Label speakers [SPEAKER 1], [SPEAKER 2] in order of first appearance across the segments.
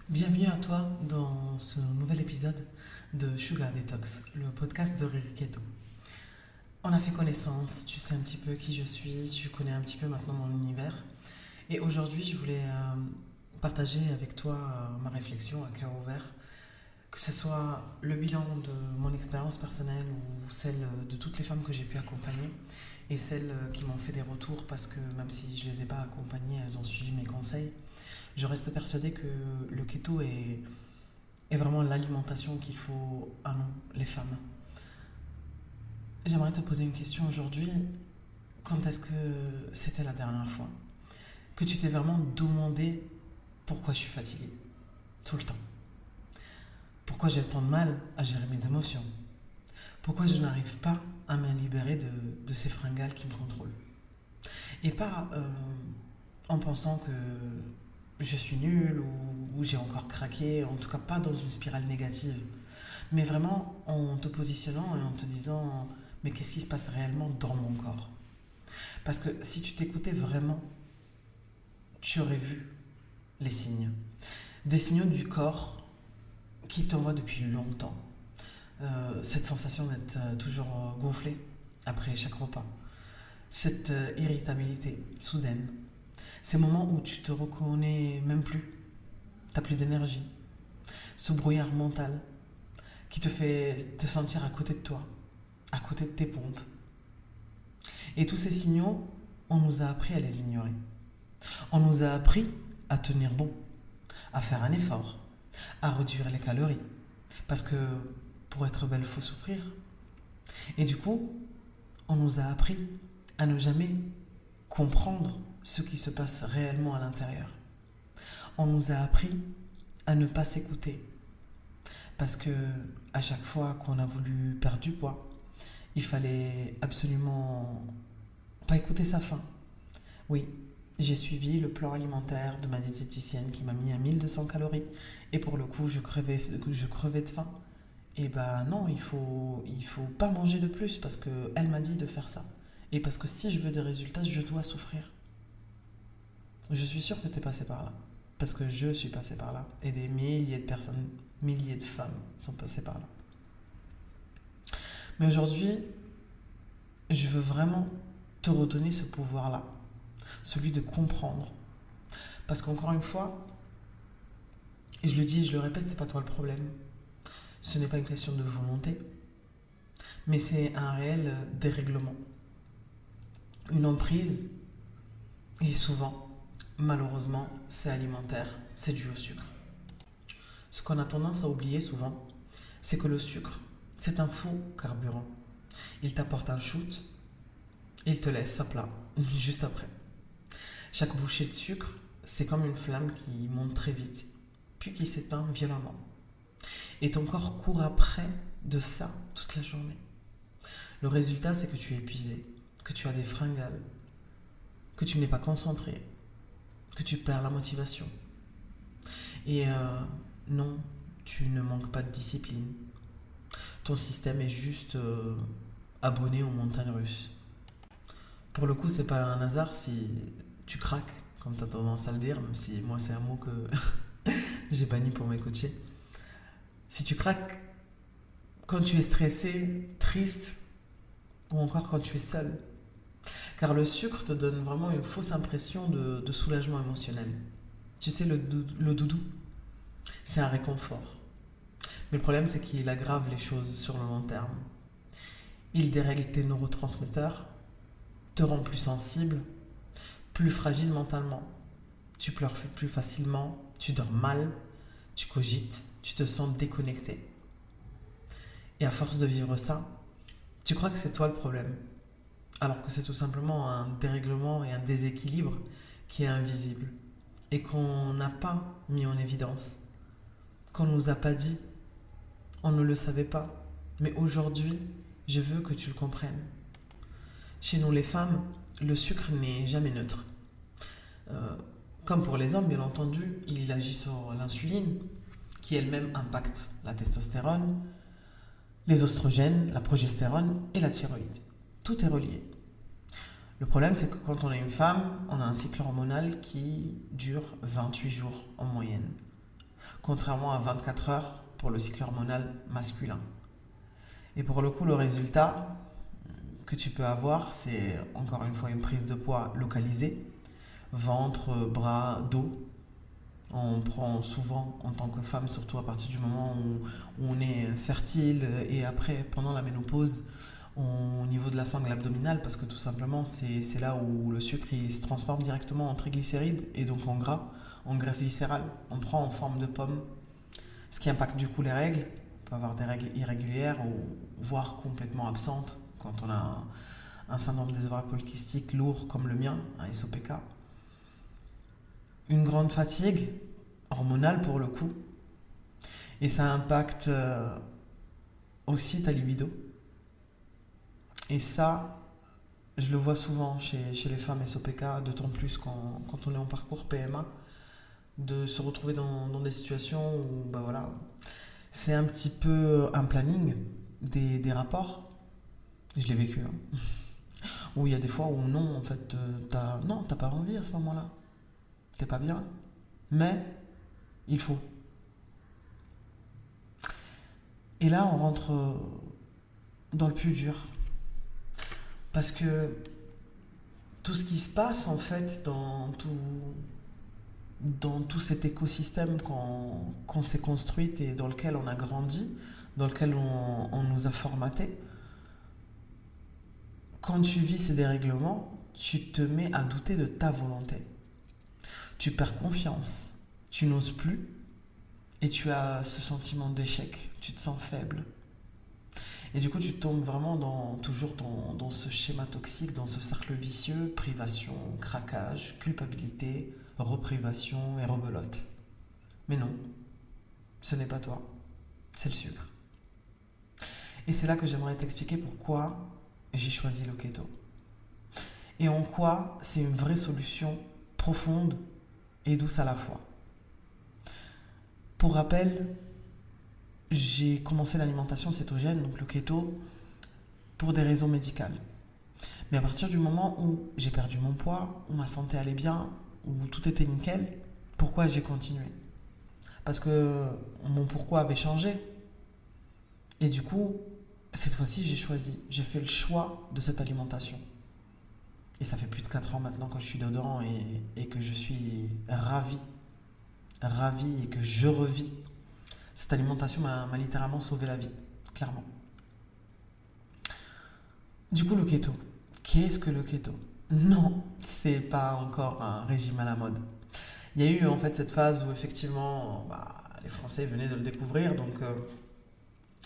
[SPEAKER 1] Bienvenue à toi dans ce nouvel épisode de Sugar Detox, le podcast de Riri Keto. On a fait connaissance, tu sais un petit peu qui je suis, tu connais un petit peu maintenant mon univers. Et aujourd'hui, je voulais partager avec toi ma réflexion à cœur ouvert, que ce soit le bilan de mon expérience personnelle ou celle de toutes les femmes que j'ai pu accompagner et celles qui m'ont fait des retours parce que même si je ne les ai pas accompagnées, elles ont suivi mes conseils. Je reste persuadée que le keto est vraiment l'alimentation qu'il faut à nous, les femmes. J'aimerais te poser une question aujourd'hui. Quand est-ce que c'était la dernière fois que tu t'es vraiment demandé pourquoi je suis fatiguée tout le temps? Pourquoi j'ai tant de mal à gérer mes émotions? Pourquoi je n'arrive pas à me libérer de ces fringales qui me contrôlent? Et pas en pensant que je suis nulle ou j'ai encore craqué, en tout cas pas dans une spirale négative, mais vraiment en te positionnant et en te disant mais qu'est-ce qui se passe réellement dans mon corps? Parce que si tu t'écoutais vraiment, tu aurais vu les signes. Des signaux du corps qu'il t'envoie depuis longtemps. Cette sensation d'être toujours gonflé après chaque repas. Cette irritabilité soudaine. Ces moments où tu te reconnais même plus. T'as plus d'énergie. Ce brouillard mental qui te fait te sentir à côté de toi, à côté de tes pompes. Et tous ces signaux, on nous a appris à les ignorer. On nous a appris à tenir bon, à faire un effort, à réduire les calories. Parce que pour être belle, il faut souffrir. Et du coup, on nous a appris à ne jamais comprendre ce qui se passe réellement à l'intérieur. On nous a appris à ne pas s'écouter. Parce que à chaque fois qu'on a voulu perdre du poids, il fallait absolument pas écouter sa faim. Oui, j'ai suivi le plan alimentaire de ma diététicienne qui m'a mis à 1200 calories. Et pour le coup, je crevais de faim. Et bah non, il faut pas manger de plus parce qu'elle m'a dit de faire ça. Et parce que si je veux des résultats, je dois souffrir. Je suis sûre que tu es passé par là. Parce que je suis passé par là. Et des milliers de personnes, milliers de femmes sont passées par là. Mais aujourd'hui, je veux vraiment te redonner ce pouvoir-là. Celui de comprendre. Parce qu'encore une fois, et je le dis et je le répète, c'est pas toi le problème. Ce n'est pas une question de volonté, mais c'est un réel dérèglement. Une emprise, et souvent, malheureusement, c'est alimentaire, c'est dû au sucre. Ce qu'on a tendance à oublier souvent, c'est que le sucre, c'est un faux carburant. Il t'apporte un shoot, et il te laisse à plat, juste après. Chaque bouchée de sucre, c'est comme une flamme qui monte très vite, puis qui s'éteint violemment. Et ton corps court après de ça toute la journée. Le résultat, c'est que tu es épuisé, que tu as des fringales, que tu n'es pas concentré, que tu perds la motivation. Et non, tu ne manques pas de discipline. Ton système est juste abonné aux montagnes russes. Pour le coup, c'est pas un hasard si tu craques, comme tu as tendance à le dire, même si moi c'est un mot que j'ai banni pour mes coachés. Si tu craques quand tu es stressé, triste ou encore quand tu es seul. Car le sucre te donne vraiment une fausse impression de soulagement émotionnel. Tu sais, le doudou, c'est un réconfort. Mais le problème, c'est qu'il aggrave les choses sur le long terme. Il dérègle tes neurotransmetteurs, te rend plus sensible, plus fragile mentalement. Tu pleures plus facilement, tu dors mal, tu cogites, tu te sens déconnecté. Et à force de vivre ça, tu crois que c'est toi le problème, alors que c'est tout simplement un dérèglement et un déséquilibre qui est invisible et qu'on n'a pas mis en évidence, qu'on ne nous a pas dit, on ne le savait pas. Mais aujourd'hui, je veux que tu le comprennes. Chez nous les femmes, le sucre n'est jamais neutre. Comme pour les hommes, bien entendu, il agit sur l'insuline, qui elle-même impacte la testostérone, les oestrogènes, la progestérone et la thyroïde. Tout est relié. Le problème, c'est que quand on est une femme, on a un cycle hormonal qui dure 28 jours en moyenne. contrairement à 24 heures pour le cycle hormonal masculin. Et pour le coup, le résultat que tu peux avoir, c'est encore une fois une prise de poids localisée, ventre, bras, dos. On prend souvent en tant que femme, surtout à partir du moment où on est fertile et après, pendant la ménopause, au niveau de la sangle abdominale, parce que tout simplement, c'est là où le sucre il se transforme directement en triglycérides et donc en gras, en graisse viscérale. On prend en forme de pomme, ce qui impacte du coup les règles. On peut avoir des règles irrégulières ou voire complètement absentes quand on a un syndrome des ovaires polykystiques lourd comme le mien, un SOPK. Une grande fatigue hormonale pour le coup, et ça impacte aussi ta libido. Et ça, je le vois souvent chez les femmes SOPK, d'autant plus quand on est en parcours PMA, de se retrouver dans des situations où voilà, c'est un petit peu un planning des rapports. Je l'ai vécu, hein. Où il y a des fois où non, en fait, t'as pas envie à ce moment-là. T'es pas bien, mais il faut. Et là, on rentre dans le plus dur. Parce que tout ce qui se passe, en fait, dans tout cet écosystème qu'on s'est construit et dans lequel on a grandi, dans lequel on nous a formatés, quand tu vis ces dérèglements, tu te mets à douter de ta volonté. Tu perds confiance, tu n'oses plus et tu as ce sentiment d'échec, tu te sens faible. Et du coup, tu tombes vraiment toujours dans ce schéma toxique, dans ce cercle vicieux, privation, craquage, culpabilité, reprivation et rebelote. Mais non, ce n'est pas toi, c'est le sucre. Et c'est là que j'aimerais t'expliquer pourquoi j'ai choisi le keto. Et en quoi c'est une vraie solution profonde et douce à la fois. Pour rappel, j'ai commencé l'alimentation cétogène, donc le keto, pour des raisons médicales. Mais à partir du moment où j'ai perdu mon poids, où ma santé allait bien, où tout était nickel, pourquoi j'ai continué ? Parce que mon pourquoi avait changé. Et du coup, cette fois-ci, j'ai fait le choix de cette alimentation. Et ça fait plus de 4 ans maintenant que je suis dedans et que je suis ravi et que je revis. Cette alimentation m'a littéralement sauvé la vie, clairement. Du coup, le keto. Qu'est-ce que le keto ? Non, c'est pas encore un régime à la mode. Il y a eu en fait cette phase où effectivement les Français venaient de le découvrir, donc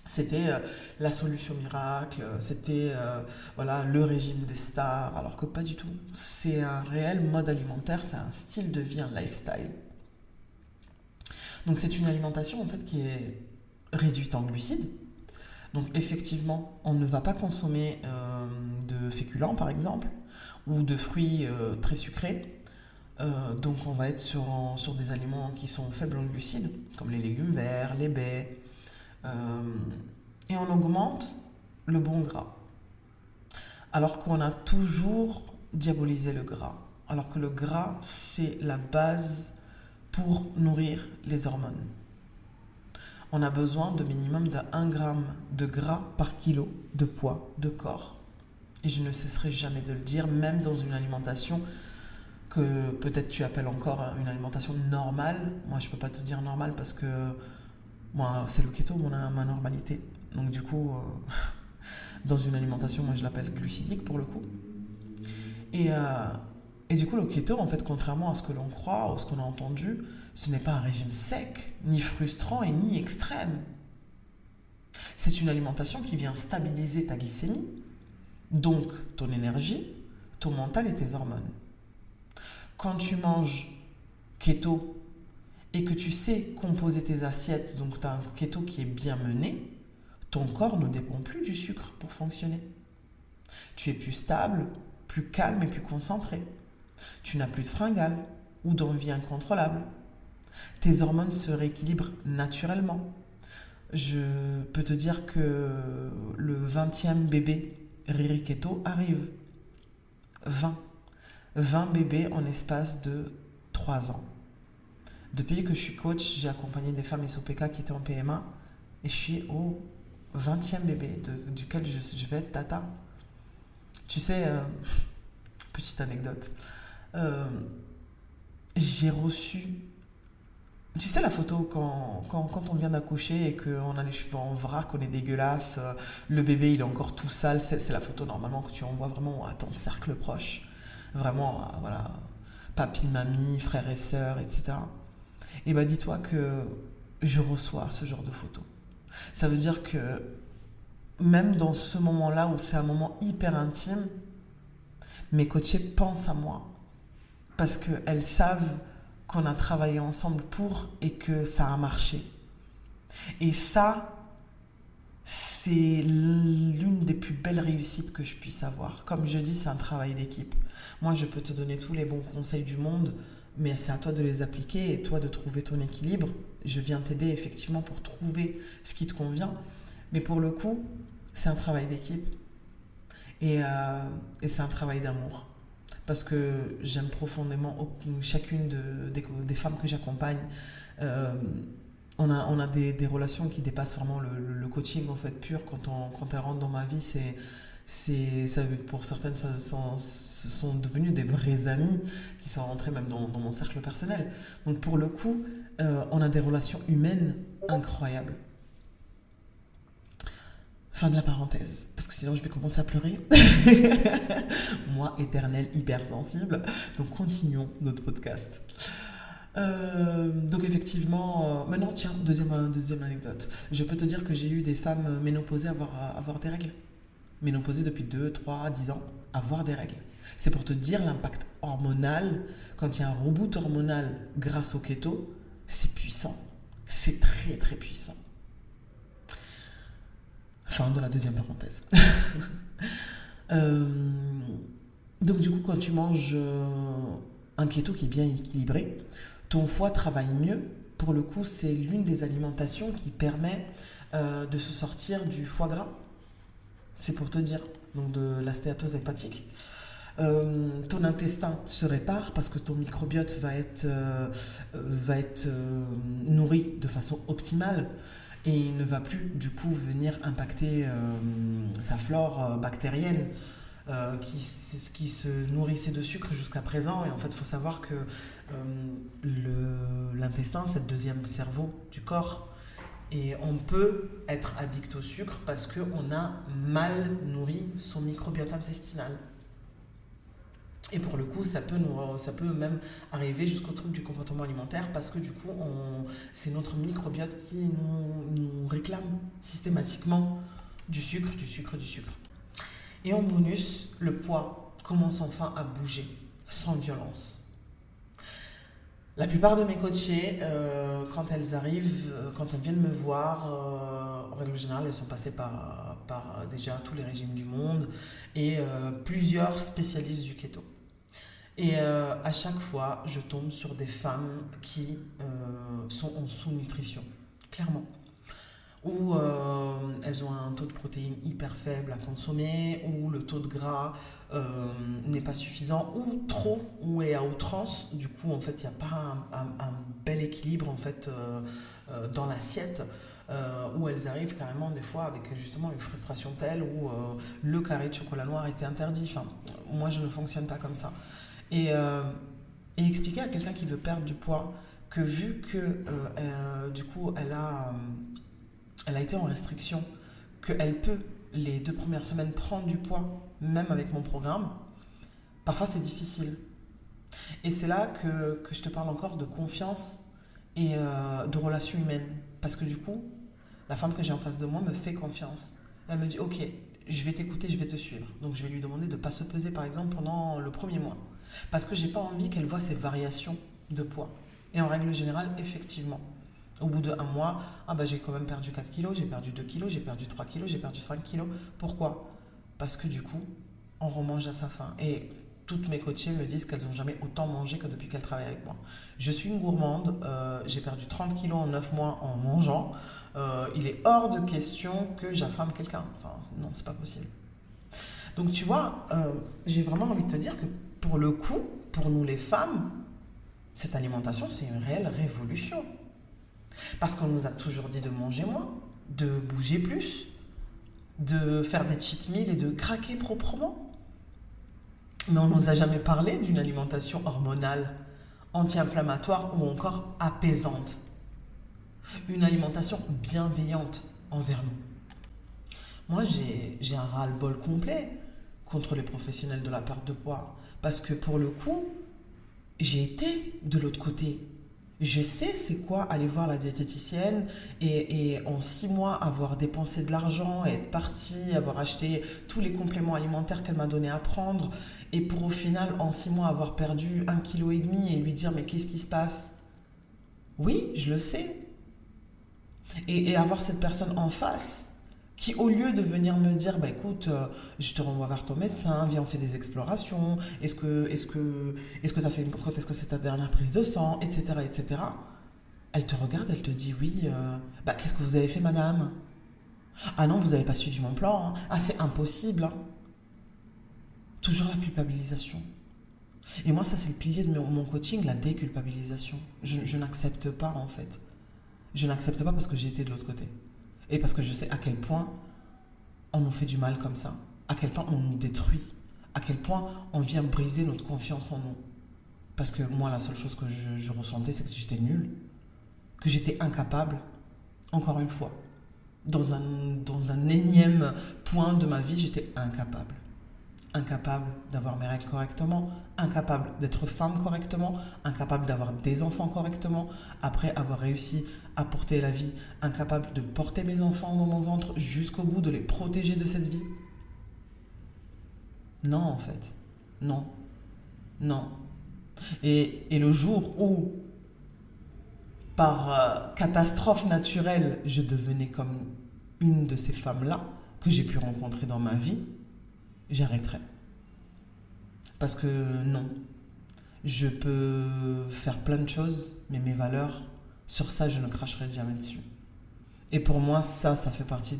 [SPEAKER 1] c'était la solution miracle, c'était le régime des stars, alors que pas du tout. C'est un réel mode alimentaire, c'est un style de vie, un lifestyle. Donc c'est une alimentation en fait qui est réduite en glucides. Donc effectivement, on ne va pas consommer de féculents par exemple, ou de fruits très sucrés. Donc on va être sur des aliments qui sont faibles en glucides, comme les légumes verts, les baies. Et on augmente le bon gras. Alors qu'on a toujours diabolisé le gras. Alors que le gras, c'est la base pour nourrir les hormones. On a besoin de minimum de 1 gramme de gras par kilo de poids de corps. Et je ne cesserai jamais de le dire, même dans une alimentation que peut-être tu appelles encore une alimentation normale. Moi, je ne peux pas te dire normale parce que moi, c'est le keto, ma normalité. Donc du coup, dans une alimentation, moi je l'appelle glucidique pour le coup. Et du coup, le keto, en fait, contrairement à ce que l'on croit ou ce qu'on a entendu, ce n'est pas un régime sec, ni frustrant et ni extrême. C'est une alimentation qui vient stabiliser ta glycémie, donc ton énergie, ton mental et tes hormones. Quand tu manges keto et que tu sais composer tes assiettes, donc tu as un keto qui est bien mené, ton corps ne dépend plus du sucre pour fonctionner. Tu es plus stable, plus calme et plus concentré. Tu n'as plus de fringales ou d'envie incontrôlable. Tes hormones se rééquilibrent naturellement. Je peux te dire que le 20e bébé Riri Keto arrive. 20 bébés en l'espace de 3 ans. Depuis que je suis coach, j'ai accompagné des femmes SOPK qui étaient en PMA et je suis au 20e bébé duquel je vais être tata. Tu sais, petite anecdote, j'ai reçu, tu sais la photo quand on vient d'accoucher et qu'on a les cheveux en vrac, qu'on est dégueulasse, le bébé il est encore tout sale, c'est la photo normalement que tu envoies vraiment à ton cercle proche, vraiment, voilà, papy, mamie, frères et sœurs, etc. Et bah dis-toi que je reçois ce genre de photos. Ça veut dire que même dans ce moment-là où c'est un moment hyper intime, mes coachés pensent à moi parce qu'elles savent qu'on a travaillé ensemble pour et que ça a marché. Et ça, c'est l'une des plus belles réussites que je puisse avoir. Comme je dis, c'est un travail d'équipe. Moi, je peux te donner tous les bons conseils du monde, mais c'est à toi de les appliquer et toi de trouver ton équilibre. Je viens t'aider effectivement pour trouver ce qui te convient. Mais pour le coup, c'est un travail d'équipe et c'est un travail d'amour. Parce que j'aime profondément chacune des femmes que j'accompagne. On a des relations qui dépassent vraiment le coaching en fait pur. Quand elles rentrent dans ma vie, pour certaines, ce sont devenues des vrais amis qui sont rentrés même dans mon cercle personnel. Donc pour le coup, on a des relations humaines incroyables. Fin de la parenthèse, parce que sinon je vais commencer à pleurer. Moi, éternelle hypersensible. Donc continuons notre podcast. Donc effectivement, maintenant tiens, deuxième anecdote. Je peux te dire que j'ai eu des femmes ménopausées avoir des règles. Ménopausées depuis 2, 3, 10 ans, avoir des règles. C'est pour te dire l'impact hormonal, quand il y a un reboot hormonal grâce au keto, c'est puissant. C'est très très puissant. Fin de la deuxième parenthèse. Donc du coup, quand tu manges un keto qui est bien équilibré, ton foie travaille mieux. Pour le coup, c'est l'une des alimentations qui permet de se sortir du foie gras. C'est pour te dire, donc de la stéatose hépatique. Ton intestin se répare parce que ton microbiote va être nourri de façon optimale. Et il ne va plus du coup venir impacter sa flore bactérienne qui se nourrissait de sucre jusqu'à présent. Et en fait, il faut savoir que l'intestin, c'est le deuxième cerveau du corps. Et on peut être addict au sucre parce qu'on a mal nourri son microbiote intestinal. Et pour le coup, ça peut même arriver jusqu'au trouble du comportement alimentaire parce que du coup, c'est notre microbiote qui nous réclame systématiquement du sucre. Et en bonus, le poids commence enfin à bouger sans violence. La plupart de mes coachées, quand elles arrivent, quand elles viennent me voir, en règle générale, elles sont passées par déjà tous les régimes du monde et plusieurs spécialistes du keto. Et à chaque fois, je tombe sur des femmes qui sont en sous-nutrition, clairement. Ou elles ont un taux de protéines hyper faible à consommer, ou le taux de gras n'est pas suffisant, ou trop, ou est à outrance. Du coup, en fait, il n'y a pas un bel équilibre en fait, dans l'assiette. Où elles arrivent carrément des fois avec justement une frustration telle où le carré de chocolat noir était interdit. Enfin, moi, je ne fonctionne pas comme ça. Et expliquer à quelqu'un qui veut perdre du poids que vu que du coup elle a été en restriction, qu'elle peut les 2 premières semaines prendre du poids même avec mon programme, parfois c'est difficile. Et c'est là que je te parle encore de confiance et de relations humaines. Parce que du coup, la femme que j'ai en face de moi me fait confiance. Elle me dit ok, je vais t'écouter, je vais te suivre. Donc je vais lui demander de ne pas se peser par exemple pendant le premier mois. Parce que j'ai pas envie qu'elle voit ces variations de poids. Et en règle générale, effectivement, au bout de 1 mois, j'ai quand même perdu 4 kilos, j'ai perdu 2 kilos, j'ai perdu 3 kilos, j'ai perdu 5 kilos. Pourquoi ? Parce que du coup, on remange à sa faim. Et toutes mes coachées me disent qu'elles n'ont jamais autant mangé que depuis qu'elles travaillent avec moi. Je suis une gourmande, j'ai perdu 30 kilos en 9 mois en mangeant. Il est hors de question que j'affame quelqu'un. Enfin, non, c'est pas possible. Donc tu vois, j'ai vraiment envie de te dire que pour le coup, pour nous les femmes, Cette alimentation, c'est une réelle révolution. Parce qu'on nous a toujours dit de manger moins, de bouger plus, de faire des cheat meals et de craquer proprement. Mais on ne nous a jamais parlé d'une alimentation hormonale, anti-inflammatoire ou encore apaisante. Une alimentation bienveillante envers nous. Moi, j'ai un ras-le-bol complet contre les professionnels de la perte de poids. Parce que pour le coup, j'ai été de l'autre côté. Je sais c'est quoi aller voir la diététicienne et en 6 mois avoir dépensé de l'argent, être partie, avoir acheté tous les compléments alimentaires qu'elle m'a donné à prendre et pour au final en 6 mois avoir perdu 1,5 kg et lui dire mais qu'est-ce qui se passe? Oui, je le sais. Et avoir cette personne en face qui au lieu de venir me dire bah écoute je te renvoie vers ton médecin, viens on fait des explorations, est-ce que tu as fait quand est-ce que c'est ta dernière prise de sang, etc. Elle te regarde, elle te dit oui, bah qu'est-ce que vous avez fait madame? Ah non, vous n'avez pas suivi mon plan, hein. Ah c'est impossible, hein. Toujours la culpabilisation. Et moi ça c'est le pilier de mon coaching, la déculpabilisation. Je n'accepte pas en fait. Je n'accepte pas parce que j'ai été de l'autre côté. Et parce que je sais à quel point on nous fait du mal comme ça, à quel point on nous détruit, à quel point on vient briser notre confiance en nous. Parce que moi, la seule chose que je ressentais, c'est que j'étais nulle, que j'étais incapable, encore une fois. Dans un énième point de ma vie, j'étais incapable. Incapable d'avoir mes règles correctement, incapable d'être femme correctement, incapable d'avoir des enfants correctement, après avoir réussi à porter la vie, incapable de porter mes enfants dans mon ventre jusqu'au bout, de les protéger de cette vie. Non, en fait. Non. Non. Et le jour où, par catastrophe naturelle, je devenais comme une de ces femmes-là que j'ai pu rencontrer dans ma vie, j'arrêterai. Parce que non, je peux faire plein de choses, mais mes valeurs, sur ça, je ne cracherai jamais dessus. Et pour moi, ça fait partie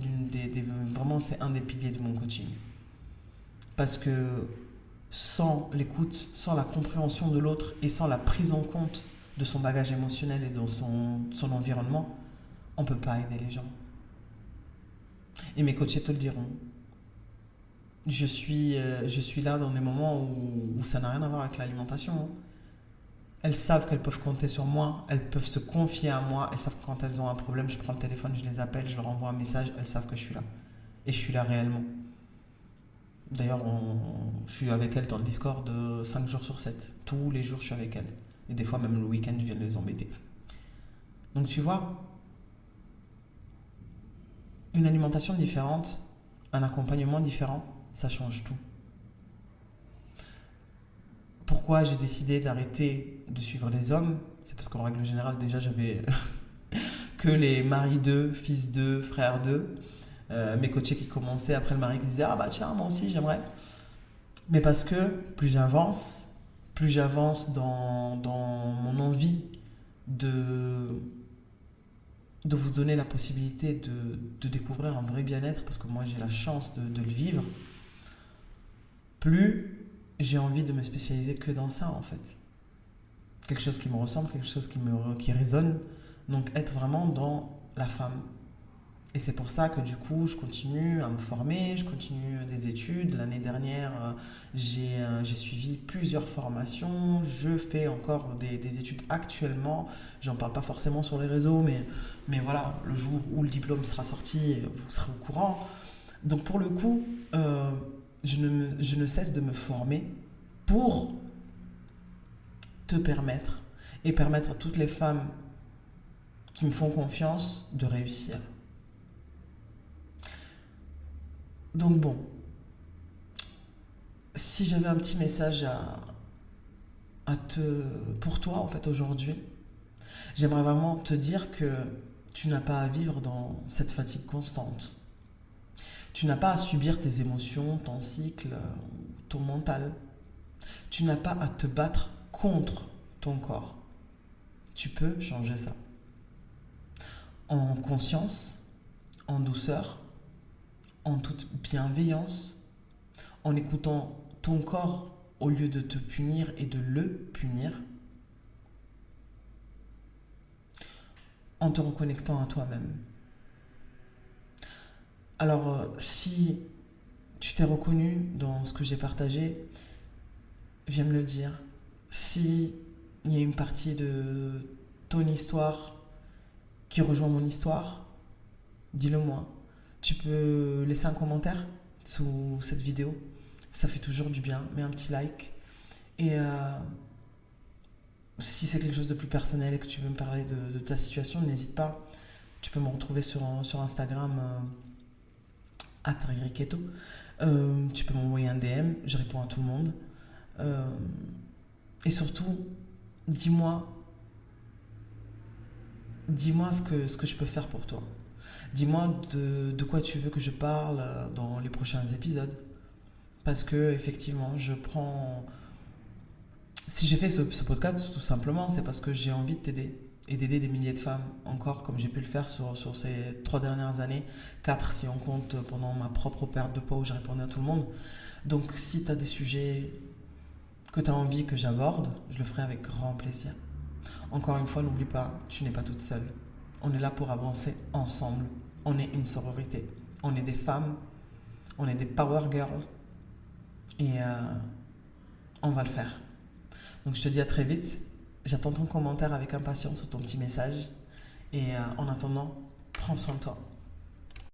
[SPEAKER 1] vraiment, c'est un des piliers de mon coaching. Parce que sans l'écoute, sans la compréhension de l'autre et sans la prise en compte de son bagage émotionnel et de son environnement, on ne peut pas aider les gens. Et mes coachés te le diront. Je suis là dans des moments où ça n'a rien à voir avec l'alimentation. Hein. Elles savent qu'elles peuvent compter sur moi, elles peuvent se confier à moi, elles savent que quand elles ont un problème, je prends le téléphone, je les appelle, je leur envoie un message, elles savent que je suis là. Et je suis là réellement. D'ailleurs, je suis avec elles dans le Discord 5 jours sur 7. Tous les jours, je suis avec elles. Et des fois, même le week-end, je viens les embêter. Donc tu vois, une alimentation différente, un accompagnement différent, ça change tout. Pourquoi j'ai décidé d'arrêter de suivre les hommes? C'est parce qu'en règle générale, déjà, j'avais que les maris d'eux, fils d'eux, frères d'eux. Mes coachés qui commençaient après le mari qui disaient ah bah tiens, moi aussi, j'aimerais. Mais parce que plus j'avance dans mon envie de vous donner la possibilité de découvrir un vrai bien-être, parce que moi, j'ai la chance de le vivre, plus j'ai envie de me spécialiser que dans ça en fait. Quelque chose qui me ressemble, quelque chose qui résonne. Donc être vraiment dans la femme. Et c'est pour ça que du coup, je continue à me former, je continue des études. L'année dernière, j'ai suivi plusieurs formations. Je fais encore des études actuellement. J'en parle pas forcément sur les réseaux, mais voilà, le jour où le diplôme sera sorti, vous serez au courant. Donc pour le coup, je ne cesse de me former pour te permettre et permettre à toutes les femmes qui me font confiance de réussir. Donc bon, si j'avais un petit message pour toi en fait aujourd'hui, j'aimerais vraiment te dire que tu n'as pas à vivre dans cette fatigue constante. Tu n'as pas à subir tes émotions, ton cycle, ton mental. Tu n'as pas à te battre contre ton corps. Tu peux changer ça. En conscience, en douceur, en toute bienveillance, en écoutant ton corps au lieu de te punir et de le punir. en te reconnectant à toi-même. Alors, si tu t'es reconnu dans ce que j'ai partagé, viens me le dire. Si il y a une partie de ton histoire qui rejoint mon histoire, dis-le moi. Tu peux laisser un commentaire sous cette vidéo. Ça fait toujours du bien. Mets un petit like. Et si c'est quelque chose de plus personnel et que tu veux me parler de ta situation, n'hésite pas. Tu peux me retrouver sur Instagram @riketo. Tu peux m'envoyer un DM. Je réponds à tout le monde. Et surtout, dis-moi ce que je peux faire pour toi. Dis-moi de quoi tu veux que je parle dans les prochains épisodes. Parce que, effectivement, si j'ai fait ce podcast, tout simplement, c'est parce que j'ai envie de t'aider et d'aider des milliers de femmes, encore comme j'ai pu le faire sur ces 3 dernières années, 4 si on compte pendant ma propre perte de poids où j'ai répondu à tout le monde. Donc, si tu as des sujets que tu as envie que j'aborde, je le ferai avec grand plaisir. Encore une fois, n'oublie pas, tu n'es pas toute seule. On est là pour avancer ensemble. On est une sororité. On est des femmes. On est des power girls. Et on va le faire. Donc je te dis à très vite. J'attends ton commentaire avec impatience ou ton petit message. Et en attendant, prends soin de toi.